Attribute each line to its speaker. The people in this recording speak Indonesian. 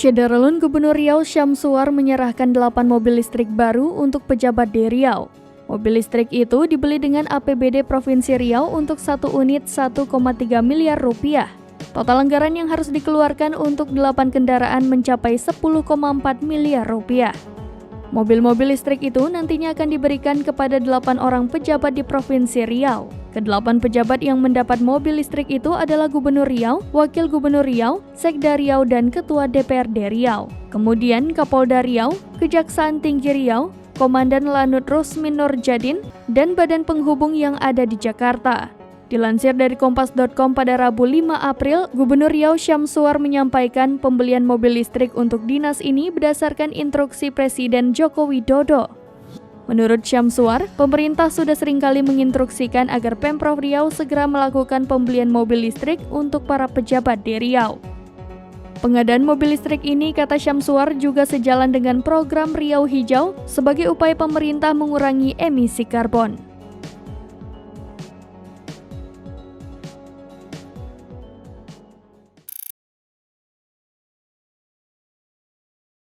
Speaker 1: Syederalun Gubernur Riau Syamsuar menyerahkan 8 mobil listrik baru untuk pejabat di Riau. Mobil listrik itu dibeli dengan APBD Provinsi Riau untuk satu unit 1,3 miliar rupiah. Total anggaran yang harus dikeluarkan untuk 8 kendaraan mencapai 10,4 miliar rupiah. Mobil-mobil listrik itu nantinya akan diberikan kepada 8 orang pejabat di Provinsi Riau. Ke-8 pejabat yang mendapat mobil listrik itu adalah Gubernur Riau, Wakil Gubernur Riau, Sekda Riau, dan Ketua DPRD Riau. Kemudian Kapolda Riau, Kejaksaan Tinggi Riau, Komandan Lanut Rusmin Nurjadin, dan Badan Penghubung yang ada di Jakarta. Dilansir dari Kompas.com pada Rabu 5 April, Gubernur Riau Syamsuar menyampaikan pembelian mobil listrik untuk dinas ini berdasarkan instruksi Presiden Joko Widodo. Menurut Syamsuar, pemerintah sudah seringkali menginstruksikan agar Pemprov Riau segera melakukan pembelian mobil listrik untuk para pejabat di Riau. Pengadaan mobil listrik ini, kata Syamsuar, juga sejalan dengan program Riau Hijau sebagai upaya pemerintah mengurangi emisi karbon.